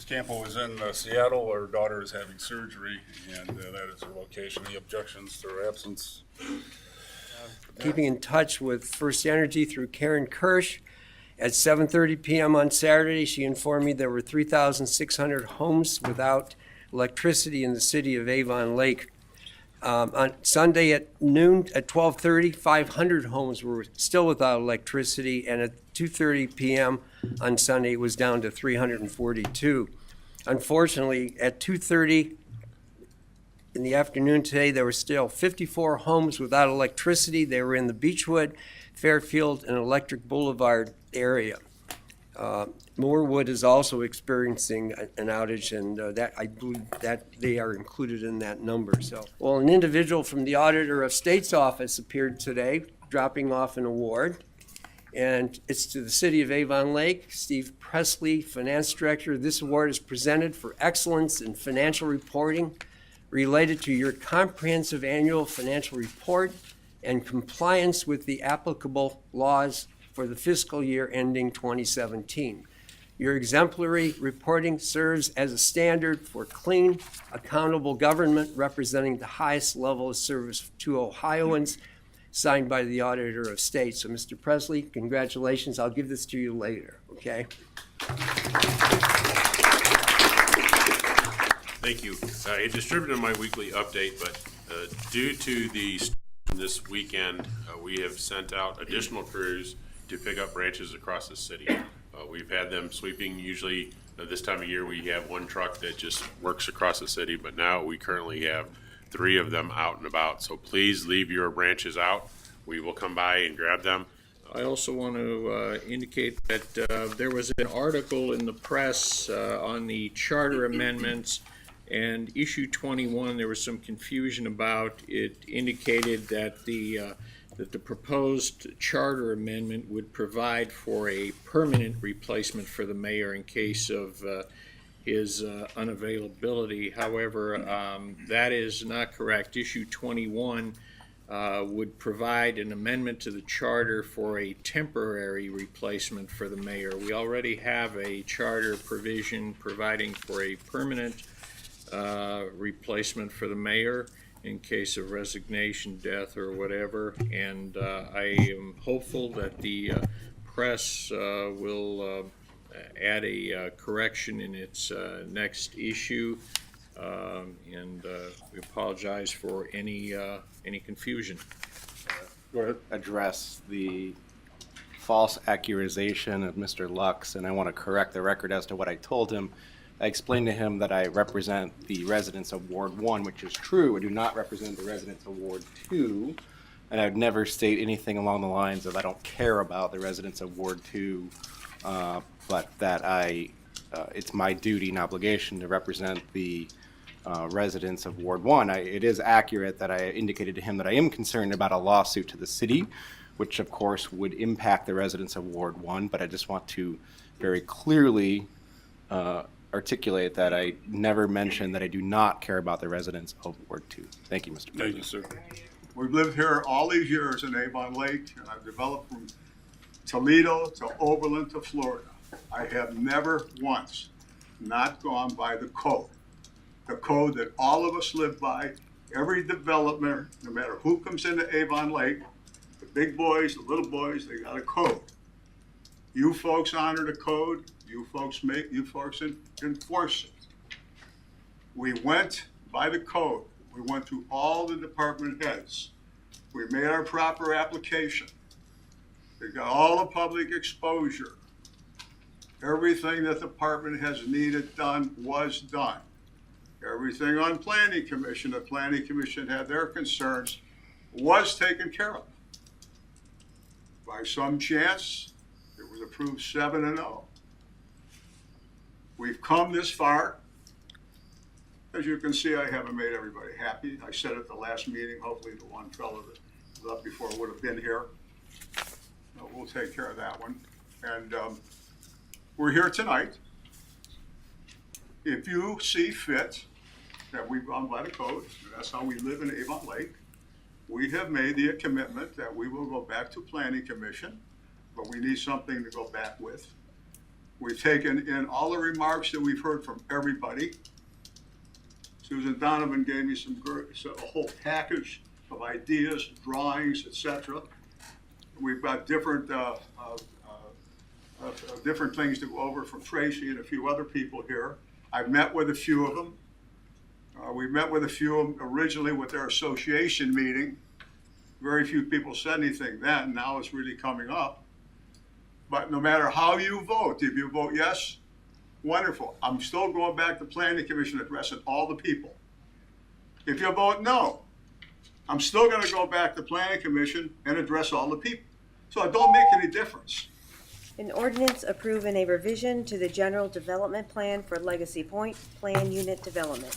Campo is in Seattle. Our daughter is having surgery, and that is her location. Any objections to her absence? Keeping in touch with First Energy through Karen Kirsch. At 7:30 p.m. on Saturday, she informed me there were 3,600 homes without electricity in the city of Avon Lake. On Sunday at noon, at 12:30, 500 homes were still without electricity, and at 2:30 p.m. on Sunday, it was down to 342. Unfortunately, at 2:30 in the afternoon today, there were still 54 homes without electricity. They were in the Beechwood, Fairfield, and Electric Boulevard area. Moorwood is also experiencing an outage, and that I believe that they are included in that number. So, well, an individual from the Auditor of State's office appeared today, dropping off an award, and it's to the City of Avon Lake. Steve Presley, Finance Director. This award is presented for excellence in financial reporting related to your comprehensive annual financial report and compliance with the applicable laws for the fiscal year ending 2017. Your exemplary reporting serves as a standard for clean, accountable government representing the highest level of service to Ohioans, signed by the Auditor of State. So, Mr. Presley, congratulations. I'll give this to you later, okay? Thank you. I distributed my weekly update, but due to the storm this weekend, we have sent out additional crews to pick up branches across the city. We've had them sweeping. Usually this time of year we have one truck that just works across the city, but now we currently have 3 of them out and about. So please leave your branches out. We will come by and grab them. I also want to indicate that there was an article in the press on the charter amendments, and issue 21 there was some confusion about. It indicated that the proposed charter amendment would provide for a permanent replacement for the mayor in case of his unavailability. However, that is not correct. Issue 21 would provide an amendment to the charter for a temporary replacement for the mayor. We already have a charter provision providing for a permanent replacement for the mayor in case of resignation, death, or whatever, and I am hopeful that the press will add a correction in its next issue, and we apologize for any confusion. Go ahead. Address the false accusation of Mr. Lux, and I want to correct the record as to what I told him. I explained to him that I represent the residents of Ward 1, which is true. I do not represent the residents of Ward 2, and I would never state anything along the lines of I don't care about the residents of Ward 2, but that it's my duty and obligation to represent the residents of Ward 1. It is accurate that I indicated to him that I am concerned about a lawsuit to the city, which of course would impact the residents of Ward 1, but I just want to very clearly articulate that I never mentioned that I do not care about the residents of Ward 2. Thank you, Mr. President. Thank you, sir. We've lived here all these years in Avon Lake, and I've developed from Toledo to Oberlin to Florida. I have never once not gone by the code that all of us live by. Every developer, no matter who comes into Avon Lake, the big boys, the little boys, they got a code. You folks honor the code. You folks enforce it. We went by the code. We went through all the department heads. We made our proper application. We got all the public exposure. Everything that the department has needed done was done. Everything on Planning Commission, the Planning Commission had their concerns, was taken care of. By some chance, it was approved 7-0. We've come this far. As you can see, I haven't made everybody happy. I said at the last meeting, hopefully the one fellow that was up before would have been here. We'll take care of that one. And we're here tonight. If you see fit that we've gone by the code, that's how we live in Avon Lake, we have made the commitment that we will go back to Planning Commission, but we need something to go back with. We've taken in all the remarks that we've heard from everybody. Susan Donovan gave me a whole package of ideas, drawings, etc. We've got different different things to go over from Tracy and a few other people here. I've met with a few of them. We met with a few of them originally with their association meeting. Very few people said anything then. Now it's really coming up. But no matter how you vote, if you vote yes, wonderful. I'm still going back to Planning Commission addressing all the people. If you vote no, I'm still going to go back to Planning Commission and address all the people. So it don't make any difference. An ordinance approving a revision to the general development plan for Legacy Point Plan Unit Development.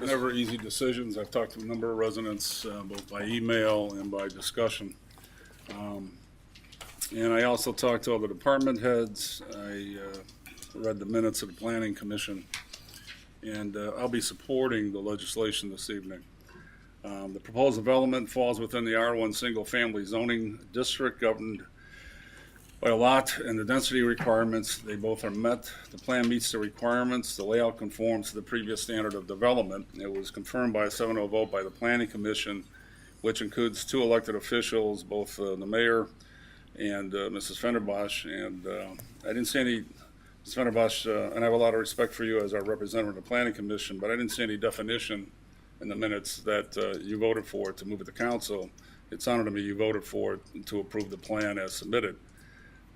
Never easy decisions. I've talked to a number of residents, both by email and by discussion. And I also talked to all the department heads. I read the minutes of the Planning Commission, and I'll be supporting the legislation this evening. The proposed development falls within the R1 single-family zoning district governed by a lot and the density requirements. They both are met. The plan meets the requirements. The layout conforms to the previous standard of development. It was confirmed by a 7-0 vote by the Planning Commission, which includes 2 elected officials, both the mayor and Mrs. Fenderbosch. And I didn't see any, Mrs. Fenderbosch, and I have a lot of respect for you as our representative of the Planning Commission, but I didn't see any definition in the minutes that you voted for it to move it to council. It sounded to me you voted for it to approve the plan as submitted.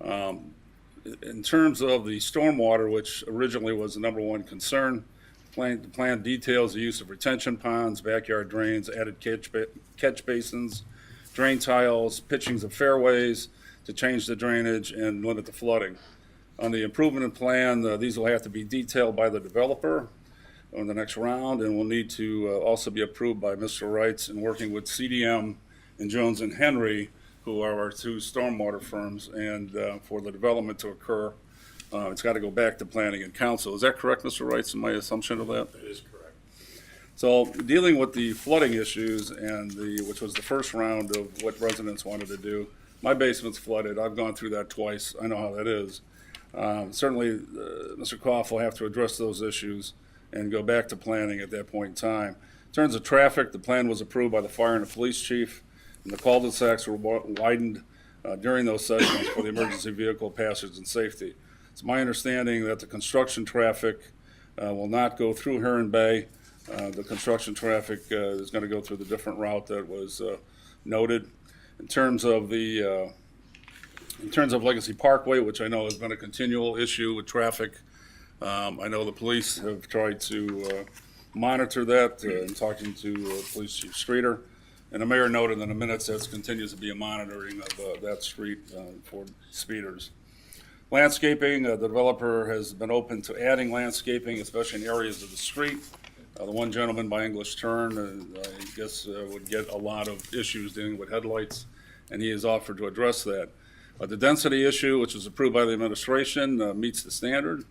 In terms of the stormwater, which originally was the #1 concern, the plan details the use of retention ponds, backyard drains, added catch basins, drain tiles, pitchings of fairways to change the drainage and limit the flooding. On the improvement plan, these will have to be detailed by the developer on the next round, and will need to also be approved by Mr. Wrights in working with CDM and Jones and Henry, who are our 2 stormwater firms, and for the development to occur, it's got to go back to planning and council. Is that correct, Mr. Wrights, in my assumption of that? That is correct. So dealing with the flooding issues and which was the first round of what residents wanted to do, my basement's flooded. I've gone through that twice. I know how that is. Certainly, Mr. Koff will have to address those issues and go back to planning at that point in time. In terms of traffic, the plan was approved by the fire and the police chief, and the cul-de-sacs were widened during those sessions for the emergency vehicle passage and safety. It's my understanding that the construction traffic will not go through Heron Bay. The construction traffic is going to go through the different route that was noted. In terms of Legacy Parkway, which I know has been a continual issue with traffic, I know the police have tried to monitor that in talking to Police Chief Streeter. And the mayor noted in the minutes that continues to be a monitoring of that street for speeders. Landscaping, the developer has been open to adding landscaping, especially in areas of the street. The one gentleman by English Turn, I guess, would get a lot of issues dealing with headlights, and he has offered to address that. The density issue, which was approved by the administration, meets the standard.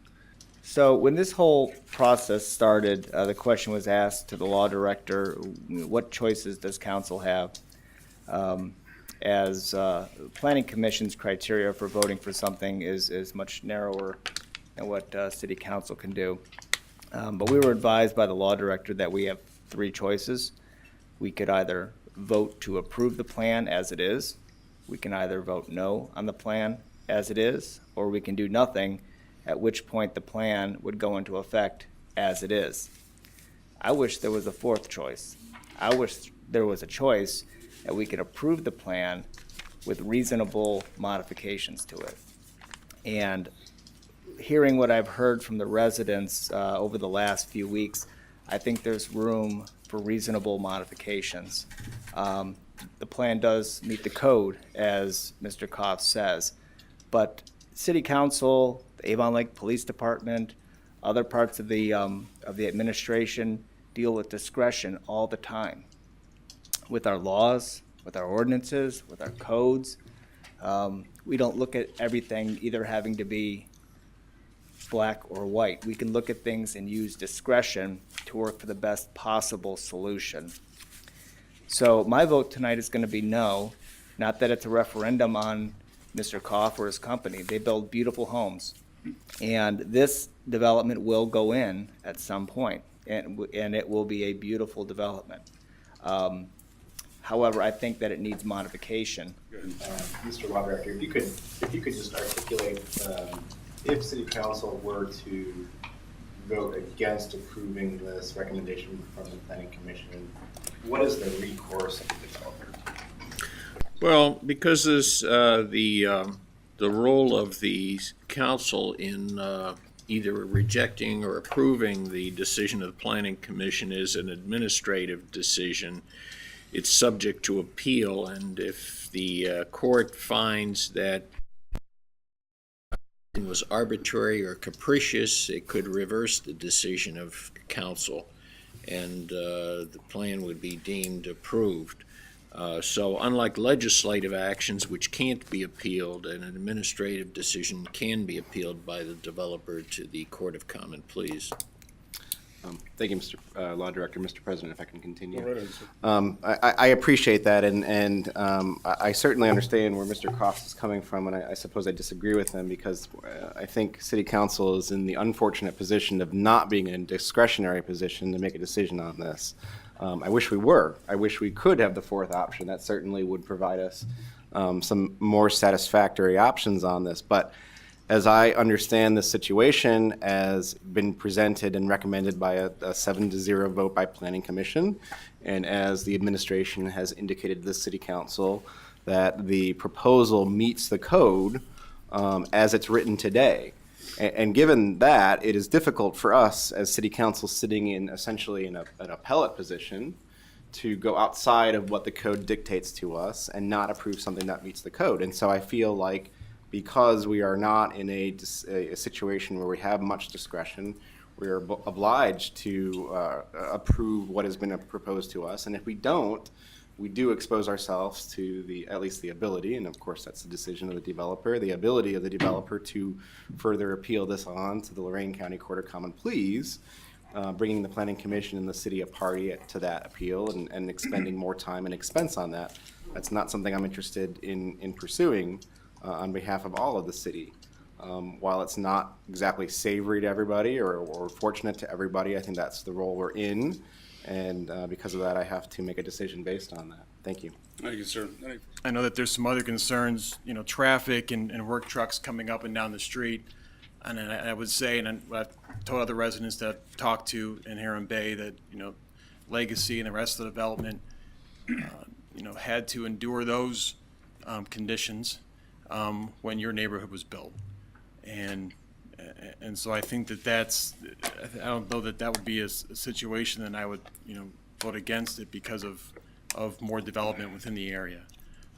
So when this whole process started, the question was asked to the law director, what choices does council have? As Planning Commission's criteria for voting for something is much narrower than what City Council can do. But we were advised by the law director that we have 3 choices. We could either vote to approve the plan as it is, we can either vote no on the plan as it is, or we can do nothing, at which point the plan would go into effect as it is. I wish there was a 4th choice. I wish there was a choice that we could approve the plan with reasonable modifications to it. And hearing what I've heard from the residents over the last few weeks, I think there's room for reasonable modifications. The plan does meet the code, as Mr. Koff says, but City Council, the Avon Lake Police Department, other parts of the administration deal with discretion all the time. With our laws, with our ordinances, with our codes, we don't look at everything either having to be black or white. We can look at things and use discretion to work for the best possible solution. So my vote tonight is going to be no, not that it's a referendum on Mr. Koff or his company. They build beautiful homes. And this development will go in at some point, and it will be a beautiful development. However, I think that it needs modification. Mr. Law Director, if you could just articulate, if City Council were to vote against approving this recommendation from the Planning Commission, what is the recourse of the developer? Well, because this, the role of the council in either rejecting or approving the decision of the Planning Commission is an administrative decision. It's subject to appeal, and if the court finds that it was arbitrary or capricious, it could reverse the decision of council, and the plan would be deemed approved. So unlike legislative actions which can't be appealed, an administrative decision can be appealed by the developer to the Court of Common Pleas. Thank you, Mr. Law Director. Mr. President, if I can continue. Go right ahead, sir. I appreciate that, and I certainly understand where Mr. Cross is coming from, and I suppose I disagree with him because I think City Council is in the unfortunate position of not being in a discretionary position to make a decision on this. I wish we were. I wish we could have the fourth option. That certainly would provide us some more satisfactory options on this, but as I understand the situation as been presented and recommended by a 7-0 vote by Planning Commission, and as the administration has indicated to the City Council that the proposal meets the code as it's written today. And given that, it is difficult for us as City Council sitting in essentially in an appellate position to go outside of what the code dictates to us and not approve something that meets the code. And so I feel like because we are not in a situation where we have much discretion, we are obliged to approve what has been proposed to us. And if we don't, we do expose ourselves to at least the ability, and of course that's the decision of the developer, the ability of the developer to further appeal this on to the Lorain County Court of Common Pleas, bringing the Planning Commission and the city a party to that appeal and expending more time and expense on that. That's not something I'm interested in pursuing on behalf of all of the city. While it's not exactly savory to everybody or fortunate to everybody, I think that's the role we're in. And because of that, I have to make a decision based on that. Thank you. Thank you, sir. I know that there's some other concerns, traffic and work trucks coming up and down the street. And I would say, and I've told other residents that I've talked to in Heron Bay that, Legacy and the rest of the development, had to endure those conditions when your neighborhood was built. And so I think I don't know that would be a situation that I would, vote against it because of more development within the area.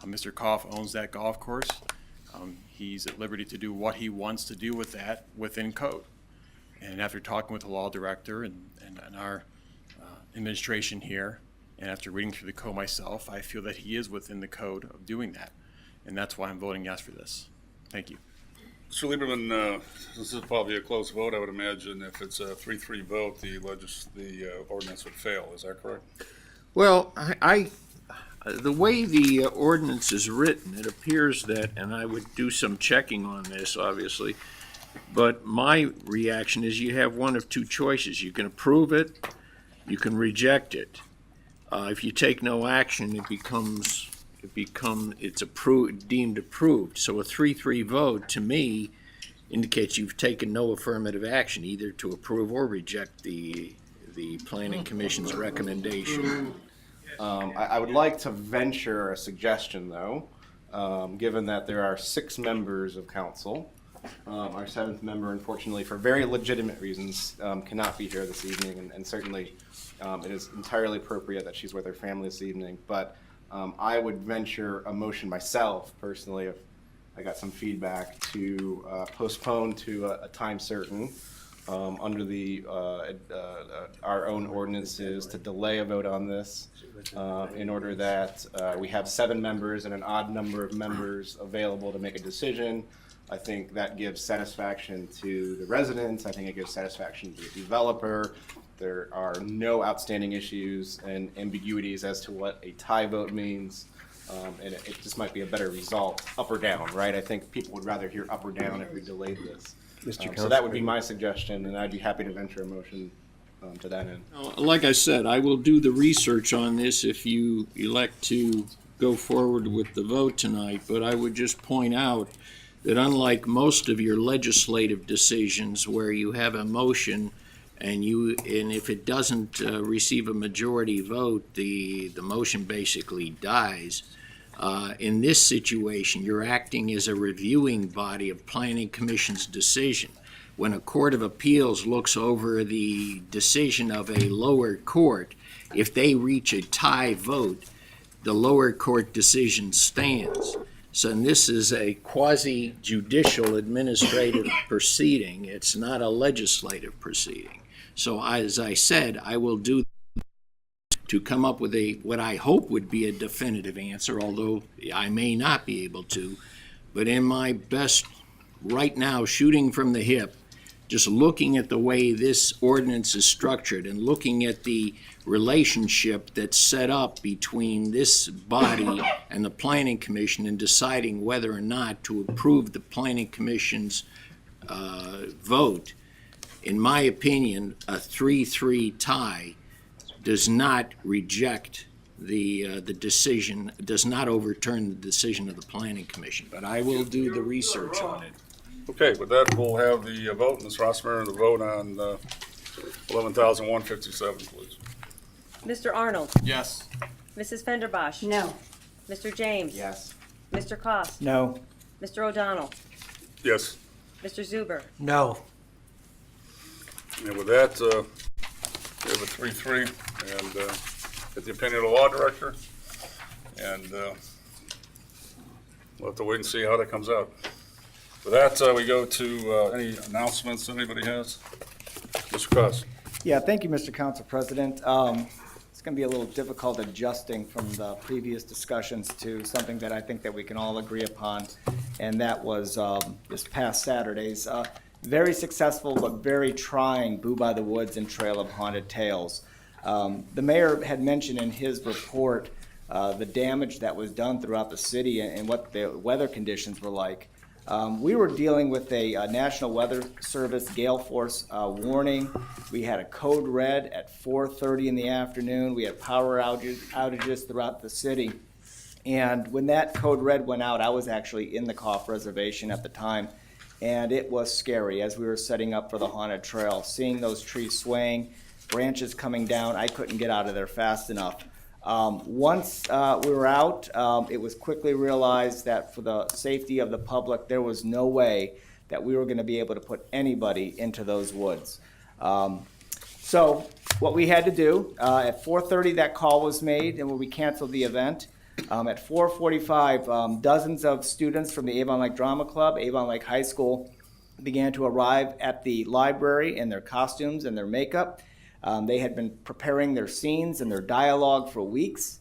Mr. Koff owns that golf course. He's at liberty to do what he wants to do with that within code. And after talking with the law director and our administration here, and after reading through the code myself, I feel that he is within the code of doing that. And that's why I'm voting yes for this. Thank you. Mr. Lieberman, this is probably a close vote. I would imagine if it's a 3-3 vote, the ordinance would fail. Is that correct? Well, the way the ordinance is written, it appears that, and I would do some checking on this, obviously, but my reaction is you have one of two choices. You can approve it, you can reject it. If you take no action, it's approved, deemed approved. So a 3-3 vote, to me, indicates you've taken no affirmative action, either to approve or reject the Planning Commission's recommendation. I would like to venture a suggestion, though, given that there are 6 members of council. Our 7th member, unfortunately, for very legitimate reasons, cannot be here this evening, and certainly it is entirely appropriate that she's with her family this evening. But I would venture a motion myself, personally, if I got some feedback, to postpone to a time certain under our own ordinances to delay a vote on this in order that we have 7 members and an odd number of members available to make a decision. I think that gives satisfaction to the residents. I think it gives satisfaction to the developer. There are no outstanding issues and ambiguities as to what a tie vote means. And it just might be a better result, up or down, right? I think people would rather hear up or down if we delayed this. Mr. So that would be my suggestion, and I'd be happy to venture a motion to that end. Like I said, I will do the research on this if you elect to go forward with the vote tonight, but I would just point out that unlike most of your legislative decisions where you have a motion and if it doesn't receive a majority vote, the motion basically dies. In this situation, you're acting as a reviewing body of Planning Commission's decision. When a court of appeals looks over the decision of a lower court, if they reach a tie vote, the lower court decision stands. So this is a quasi-judicial administrative proceeding. It's not a legislative proceeding. So as I said, I will do to come up with what I hope would be a definitive answer, although I may not be able to. But in my best, right now, shooting from the hip, just looking at the way this ordinance is structured and looking at the relationship that's set up between this body and the Planning Commission and deciding whether or not to approve the Planning Commission's vote, in my opinion, a 3-3 tie does not reject the decision, does not overturn the decision of the Planning Commission. But I will do the research on it. Okay, with that, we'll have the vote, Ms. Rossmarin, the vote on 11,157, please. Mr. Arnold? Yes. Mrs. Fenderbosh? No. Mr. James? Yes. Mr. Koss, No. Mr. O'Donnell? Yes. Mr. Zuber? No. And with that, we have a 3-3, and get the opinion of the law director, and we'll have to wait and see how that comes out. With that, we go to any announcements anybody has? Mr. Koss. Yeah, thank you, Mr. Council President. It's going to be a little difficult adjusting from the previous discussions to something that I think that we can all agree upon, and that was this past Saturday's very successful but very trying Boo by the Woods and Trail of Haunted Tales. The mayor had mentioned in his report the damage that was done throughout the city and what the weather conditions were like. We were dealing with a National Weather Service gale force warning. We had a code red at 4:30 in the afternoon. We had power outages throughout the city. And when that code red went out, I was actually in the Cough Reservation at the time. And it was scary as we were setting up for the haunted trail. Seeing those trees swaying, branches coming down, I couldn't get out of there fast enough. Once we were out, it was quickly realized that for the safety of the public, there was no way that we were going to be able to put anybody into those woods. So what we had to do, at 4:30 that call was made and when we canceled the event. At 4:45, dozens of students from the Avon Lake Drama Club, Avon Lake High School, began to arrive at the library in their costumes and their makeup. They had been preparing their scenes and their dialogue for weeks.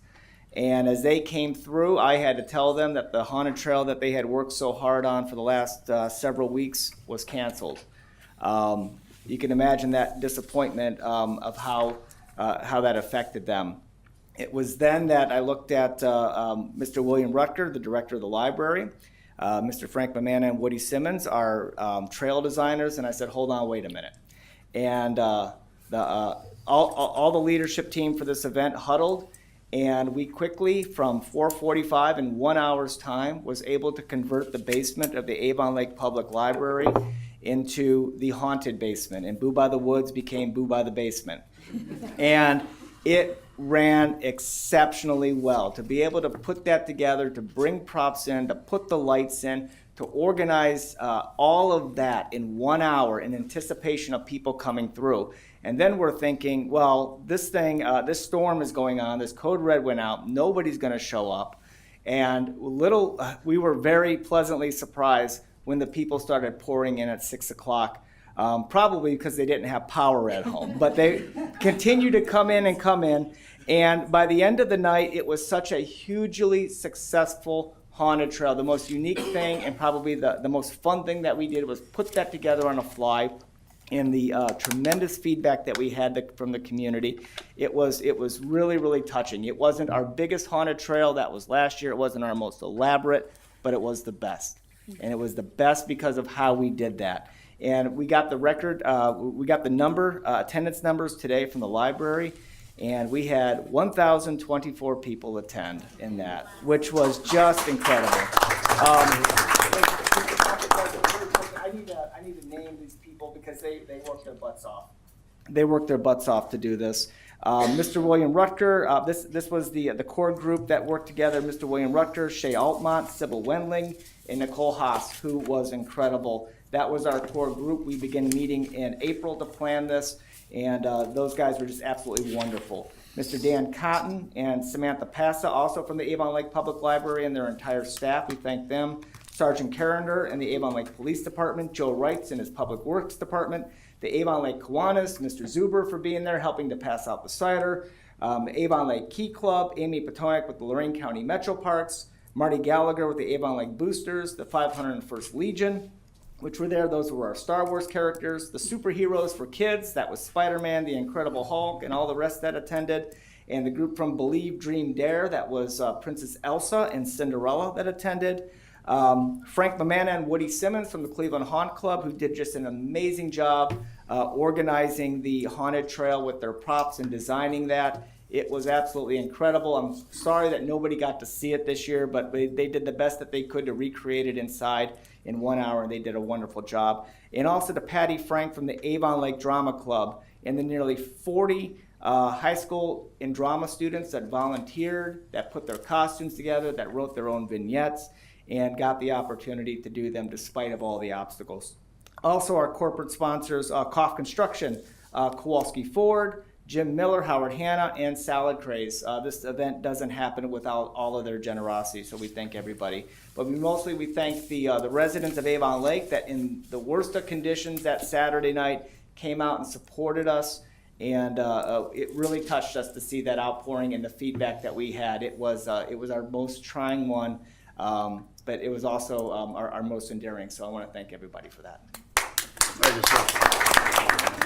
And as they came through, I had to tell them that the haunted trail that they had worked so hard on for the last several weeks was canceled. You can imagine that disappointment of how that affected them. It was then that I looked at Mr. William Rutger, the director of the library, Mr. Frank Mamana and Woody Simmons, our trail designers, and I said, hold on, wait a minute. And all the leadership team for this event huddled, and we quickly, from 4:45 in 1 hour's time, was able to convert the basement of the Avon Lake Public Library into the haunted basement, and Boo by the Woods became Boo by the Basement. And it ran exceptionally well. To be able to put that together, to bring props in, to put the lights in, to organize all of that in 1 hour in anticipation of people coming through. And then we're thinking, well, this storm is going on, this code red went out, nobody's going to show up. And we were very pleasantly surprised when the people started pouring in at 6 o'clock. Probably because they didn't have power at home. But they continued to come in. And by the end of the night, it was such a hugely successful haunted trail. The most unique thing and probably the most fun thing that we did was put that together on a fly. And the tremendous feedback that we had from the community, it was really, really touching. It wasn't our biggest haunted trail. That was last year. It wasn't our most elaborate, but it was the best. And it was the best because of how we did that. And we got the record, we got the number, attendance numbers today from the library, and we had 1,024 people attend in that, which was just incredible. I need to name these people because they worked their butts off. They worked their butts off to do this. Mr. William Rutger, this was the core group that worked together. Mr. William Rutger, Shay Altmont, Sybil Wendling, and Nicole Haas, who was incredible. That was our core group. We began meeting in April to plan this, and those guys were just absolutely wonderful. Mr. Dan Cotton and Samantha Passa, also from the Avon Lake Public Library, and their entire staff, we thank them. Sergeant Carrender and the Avon Lake Police Department, Joe Wrights and his Public Works Department, the Avon Lake Kiwanis, Mr. Zuber for being there, helping to pass out the cider, Avon Lake Key Club, Amy Potomac with the Lorraine County Metro Parks, Marty Gallagher with the Avon Lake Boosters, the 501st Legion, which were there. Those were our Star Wars characters. The superheroes for kids, that was Spider-Man, the Incredible Hulk, and all the rest that attended. And the group from Believe, Dream, Dare, that was Princess Elsa and Cinderella that attended. Frank Mamana and Woody Simmons from the Cleveland Haunt Club, who did just an amazing job organizing the haunted trail with their props and designing that. It was absolutely incredible. I'm sorry that nobody got to see it this year, but they did the best that they could to recreate it inside in 1 hour, and they did a wonderful job. And also to Patty Frank from the Avon Lake Drama Club and the nearly 40 high school and drama students that volunteered, that put their costumes together, that wrote their own vignettes, and got the opportunity to do them despite of all the obstacles. Also our corporate sponsors, Koff Construction, Kowalski Ford, Jim Miller, Howard Hanna, and Salad Craze. This event doesn't happen without all of their generosity, so we thank everybody. But we thank the residents of Avon Lake that in the worst of conditions that Saturday night came out and supported us, and it really touched us to see that outpouring and the feedback that we had. It was our most trying one, but it was also our most endearing, so I want to thank everybody for that. Thank you, sir.